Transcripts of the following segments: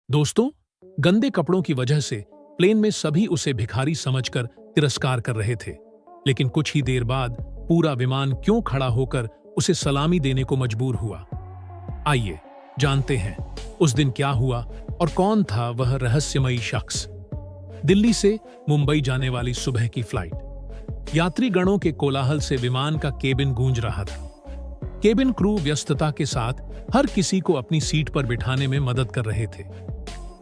दोस्तों, गंदे कपड़ों की वजह से प्लेन में सभी उसे भिखारी समझकर तिरस्कार कर रहे थे। लेकिन कुछ ही देर बाद पूरा विमान क्यों खड़ा होकर उसे सलामी देने को मजबूर हुआ। आइए जानते हैं उस दिन क्या हुआ और कौन था वह रहस्यमयी शख्स। दिल्ली से मुंबई जाने वाली सुबह की फ्लाइट। यात्री गणों के कोलाहल से विमान का केबिन गूंज रहा था। केबिन क्रू व्यस्तता के साथ हर किसी को अपनी सीट पर बिठाने में मदद कर रहे थे।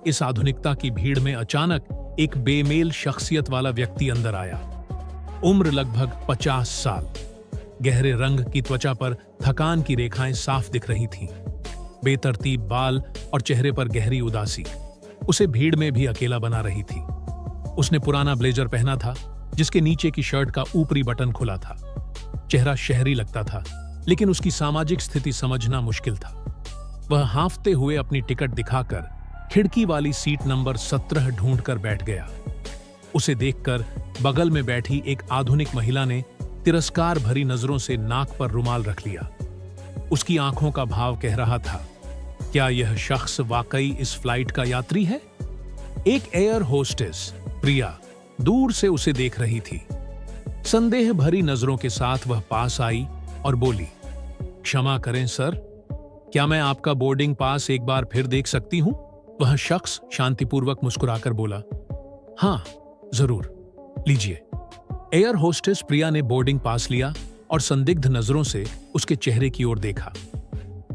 इस आधुनिकता की भीड़ में अचानक एक बेमेल शख्सियत वाला व्यक्ति अंदर आया। उम्र लगभग 50 साल। गहरे रंग की त्वचा पर थकान की रेखाएं साफ दिख रही थीं। बेतरतीब बाल और चेहरे पर गहरी उदासी उसे भीड़ में भी अकेला बना रही थी। उसने पुराना ब्लेजर पहना था जिसके नीचे की शर्ट का ऊपरी बटन खुला था। चेहरा शहरी लगता था, लेकिन उसकी सामाजिक स्थिति समझना मुश्किल था। वह हांफते हुए अपनी टिकट दिखाकर खिड़की वाली सीट नंबर 17 ढूंढकर बैठ गया। उसे देखकर बगल में बैठी एक आधुनिक महिला ने तिरस्कार भरी नजरों से नाक पर रुमाल रख लिया। उसकी आंखों का भाव कह रहा था, क्या यह शख्स वाकई इस फ्लाइट का यात्री है? एक एयर होस्टेस प्रिया दूर से उसे देख रही थी। संदेह भरी नजरों के साथ वह पास आई और बोली, क्षमा करें सर, क्या मैं आपका बोर्डिंग पास एक बार फिर देख सकती हूं? वह शख्स शांतिपूर्वक मुस्कुराकर बोला, हां जरूर, लीजिए। एयर होस्टेस प्रिया ने बोर्डिंग पास लिया और संदिग्ध नजरों से उसके चेहरे की ओर देखा,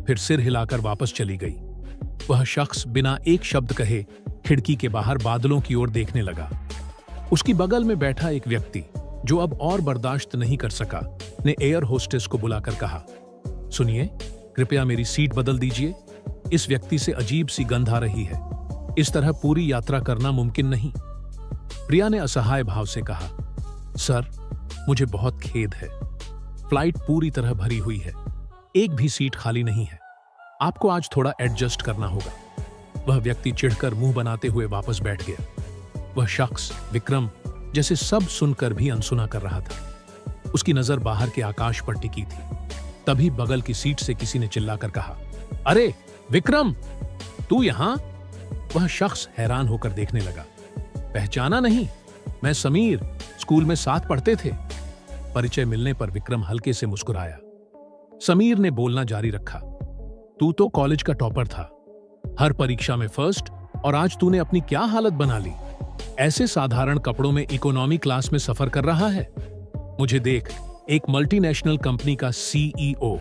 फिर सिर हिलाकर वापस चली गई। वह शख्स बिना एक शब्द कहे खिड़की के बाहर बादलों की ओर देखने लगा। उसकी बगल में बैठा एक व्यक्ति जो अब और बर्दाश्त नहीं कर सका ने एयर होस्टेस को बुलाकर कहा, सुनिए, कृपया मेरी सीट बदल दीजिए। इस व्यक्ति से अजीब सी गंध आ रही है। इस तरह पूरी यात्रा करना मुमकिन नहीं। प्रिया ने असहाय भाव से कहा, सर, मुझे बहुत खेद है। फ्लाइट पूरी तरह भरी हुई है, एक भी सीट खाली नहीं है। आपको आज थोड़ा एडजस्ट करना होगा। वह व्यक्ति चिढ़कर मुंह बनाते हुए वापस बैठ गया। वह शख्स विक्रम जैसे सब सुनकर भी अनसुना कर रहा था। उसकी नजर बाहर के आकाश पर टिकी थी। तभी बगल की सीट से किसी ने चिल्लाकर कहा, अरे विक्रम, तू यहां? वह शख्स हैरान होकर देखने लगा। पहचाना नहीं? मैं समीर, स्कूल में साथ पढ़ते थे। परिचय मिलने पर विक्रम हल्के से मुस्कुराया। समीर ने बोलना जारी रखा, तू तो कॉलेज का टॉपर था, हर परीक्षा में फर्स्ट, और आज तूने अपनी क्या हालत बना ली? ऐसे साधारण कपड़ों में इकोनॉमी क्लास में सफर कर रहा है। मुझे देख, एक मल्टीनेशनल कंपनी का सीईओ,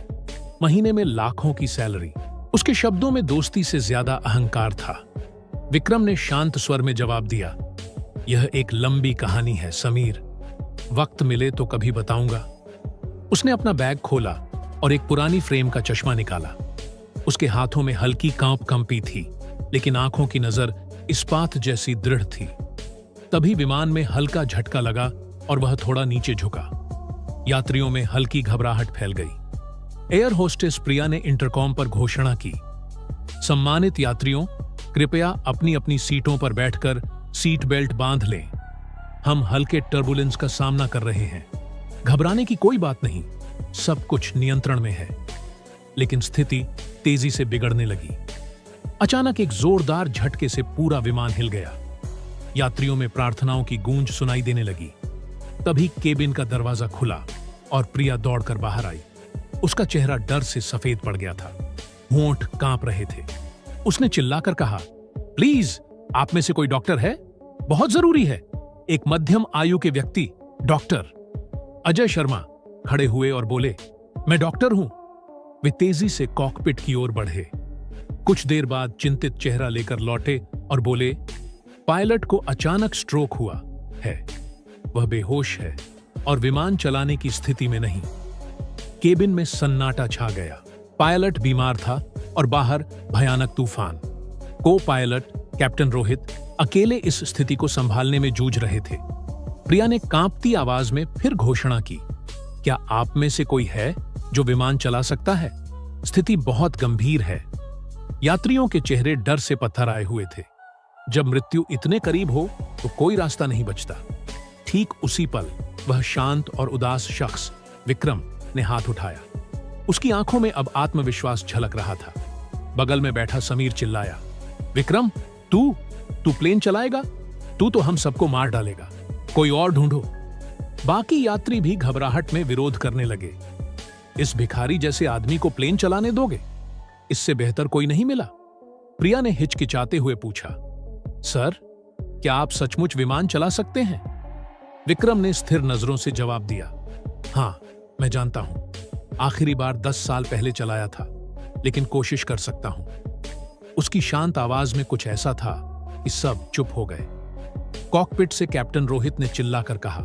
महीने में लाखों की सैलरी। उसके शब्दों में दोस्ती से ज्यादा अहंकार था। विक्रम ने शांत स्वर में जवाब दिया, यह एक लंबी कहानी है समीर, वक्त मिले तो कभी बताऊंगा। उसने अपना बैग खोला और एक पुरानी फ्रेम का चश्मा निकाला। उसके हाथों में हल्की कांप कंपी थी, लेकिन आंखों की नजर इस्पात जैसी दृढ़ थी। तभी विमान में हल्का झटका लगा और वह थोड़ा नीचे झुका। यात्रियों में हल्की घबराहट फैल गई। एयर होस्टेस प्रिया ने इंटरकॉम पर घोषणा की, सम्मानित यात्रियों, कृपया अपनी अपनी सीटों पर बैठकर सीट बेल्ट बांध लें। हम हल्के टर्बुलेंस का सामना कर रहे हैं। घबराने की कोई बात नहीं, सब कुछ नियंत्रण में है। लेकिन स्थिति तेजी से बिगड़ने लगी। अचानक एक जोरदार झटके से पूरा विमान हिल गया। यात्रियों में प्रार्थनाओं की गूंज सुनाई देने लगी। तभी केबिन का दरवाजा खुला और प्रिया दौड़कर बाहर आई। उसका चेहरा डर से सफेद पड़ गया था, होंठ कांप रहे थे। उसने चिल्लाकर कहा, प्लीज, आप में से कोई डॉक्टर है? बहुत जरूरी है। एक मध्यम आयु के व्यक्ति, डॉक्टर अजय शर्मा, खड़े हुए और बोले, मैं डॉक्टर हूं। वे तेजी से कॉकपिट की ओर बढ़े। कुछ देर बाद चिंतित चेहरा लेकर लौटे और बोले, पायलट को अचानक स्ट्रोक हुआ है, वह बेहोश है और विमान चलाने की स्थिति में नहीं। केबिन में सन्नाटा छा गया। पायलट बीमार था और बाहर भयानक तूफान। को पायलट कैप्टन रोहित अकेले इस स्थिति को संभालने में जूझ रहे थे। प्रिया ने कांपती आवाज में फिर घोषणा की, क्या आप में से कोई है जो विमान चला सकता है? स्थिति बहुत गंभीर है। यात्रियों के चेहरे डर से पत्थर आए हुए थे। जब मृत्यु इतने करीब हो तो कोई रास्ता नहीं बचता। ठीक उसी पल वह शांत और उदास शख्स विक्रम ने हाथ उठाया। उसकी आंखों में अब आत्मविश्वास झलक रहा था। बगल में बैठा समीर चिल्लाया, विक्रम, तू प्लेन चलाएगा? तू तो हम सबको मार डालेगा, कोई और ढूंढो। बाकी यात्री भी घबराहट में विरोध करने लगे। इस भिखारी जैसे आदमी को प्लेन चलाने दोगे? इससे बेहतर कोई नहीं मिला? प्रिया ने हिचकिचाते हुए पूछा। सर, क्या आप सचमुच विमान चला सकते हैं? विक्रम ने स्थिर नजरों से जवाब दिया। हाँ, मैं जानता हूं। आखिरी बार 10 साल पहले चलाया था, लेकिन कोशिश कर सकता हूं। उसकी शांत आवाज में कुछ ऐसा था कि सब चुप हो गए। कॉकपिट से कैप्टन रोहित ने चिल्लाकर कहा,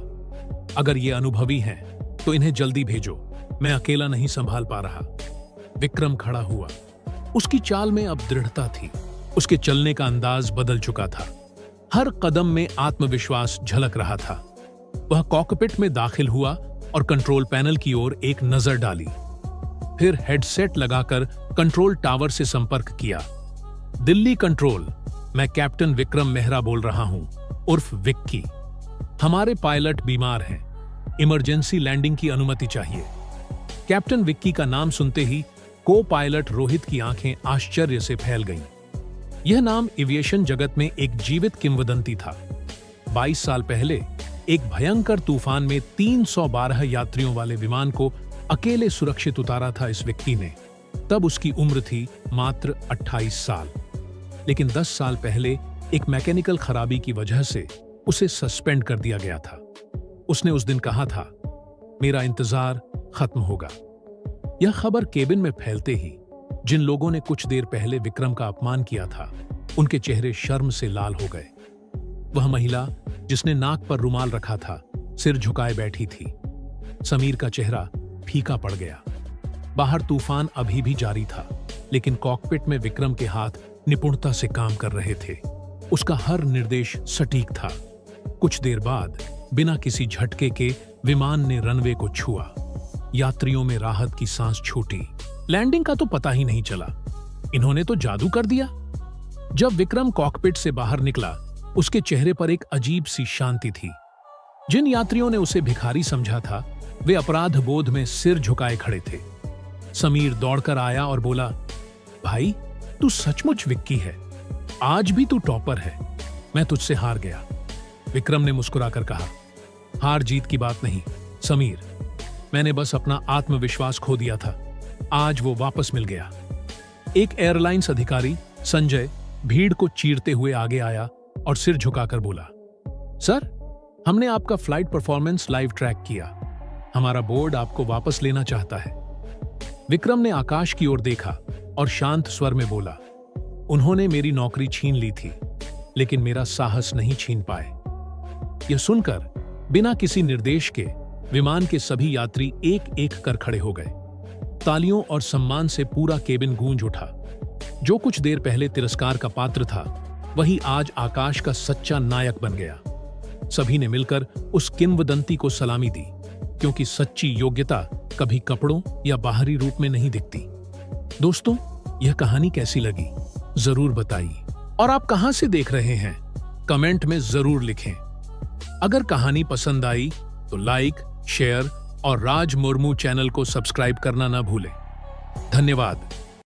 अगर ये अनुभवी हैं, तो इन्हें जल्दी भेजो, मैं अकेला नहीं संभाल पा रहा। विक्रम खड़ा हुआ। उसकी चाल में अब दृढ़ता थी। उसके चलने का अंदाज बदल चुका था। हर कदम में आत्मविश्वास झलक रहा था। वह कॉकपिट में दाखिल हुआ और कंट्रोल पैनल की ओर एक नजर डाली। फिर हेडसेट लगाकर कंट्रोल टावर से संपर्क किया। दिल्ली कंट्रोल, मैं कैप्टन विक्रम मेहरा बोल रहा हूं, उर्फ विक्की। हमारे पायलट बीमार हैं, इमरजेंसी लैंडिंग की अनुमति चाहिए। कैप्टन विक्की का नाम सुनते ही को पायलट रोहित की आंखें आश्चर्य से फैल गईं। यह नाम एविएशन जगत में एक जीवित किंवदंती था। 22 साल पहले एक भयंकर तूफान में 312 यात्रियों वाले विमान को अकेले सुरक्षित उतारा था इस व्यक्ति ने। तब उसकी उम्र थी मात्र 28 साल। लेकिन 10 साल पहले एक मैकेनिकल खराबी की वजह से उसे सस्पेंड कर दिया गया था। उसने उस दिन कहा था, मेरा इंतजार खत्म होगा। यह खबर केबिन में फैलते ही जिन लोगों ने कुछ देर पहले विक्रम का अपमान किया था, उनके चेहरे शर्म से लाल हो गए। वह महिला जिसने नाक पर रुमाल रखा था, सिर झुकाए बैठी थी। समीर का चेहरा फीका पड़ गया। बाहर तूफान अभी भी जारी था, लेकिन कॉकपिट में विक्रम के हाथ निपुणता से काम कर रहे थे। उसका हर निर्देश सटीक था। कुछ देर बाद बिना किसी झटके के विमान ने रनवे को छुआ। यात्रियों में राहत की सांस छूटी। लैंडिंग का तो पता ही नहीं चला। इन्होंने तो जादू कर दिया। जब विक्रम कॉकपिट से बाहर निकला, उसके चेहरे पर एक अजीब सी शांति थी। जिन यात्रियों ने उसे भिखारी समझा था, वे अपराध बोध में सिर झुकाए खड़े थे। समीर दौड़कर आया और बोला, भाई, तू सचमुच विक्की है। आज भी तू टॉपर है। मैं तुझसे हार गया। विक्रम ने मुस्कुराकर कहा, हार जीत की बात नहीं समीर, मैंने बस अपना आत्मविश्वास खो दिया था। आज वो वापस मिल गया। एक एयरलाइंस अधिकारी संजय भीड़ को चीरते हुए आगे आया और सिर झुकाकर बोला, सर, हमने आपका फ्लाइट परफॉर्मेंस लाइव ट्रैक किया। हमारा बोर्ड आपको वापस लेना चाहता है। विक्रम ने आकाश की ओर देखा और शांत स्वर में बोला, उन्होंने मेरी नौकरी छीन ली थी, लेकिन मेरा साहस नहीं छीन पाए। यह सुनकर बिना किसी निर्देश के विमान के सभी यात्री एक एक कर खड़े हो गए। तालियों और सम्मान से पूरा केबिन गूंज उठा। जो कुछ देर पहले तिरस्कार का पात्र था, वही आज आकाश का सच्चा नायक बन गया। सभी ने मिलकर उस किंवदंती को सलामी दी, क्योंकि सच्ची योग्यता कभी कपड़ों या बाहरी रूप में नहीं दिखती। दोस्तों, यह कहानी कैसी लगी जरूर बताइए, और आप कहां से देख रहे हैं कमेंट में जरूर लिखें। अगर कहानी पसंद आई तो लाइक, शेयर और राज मुर्मू चैनल को सब्सक्राइब करना न भूलें। धन्यवाद।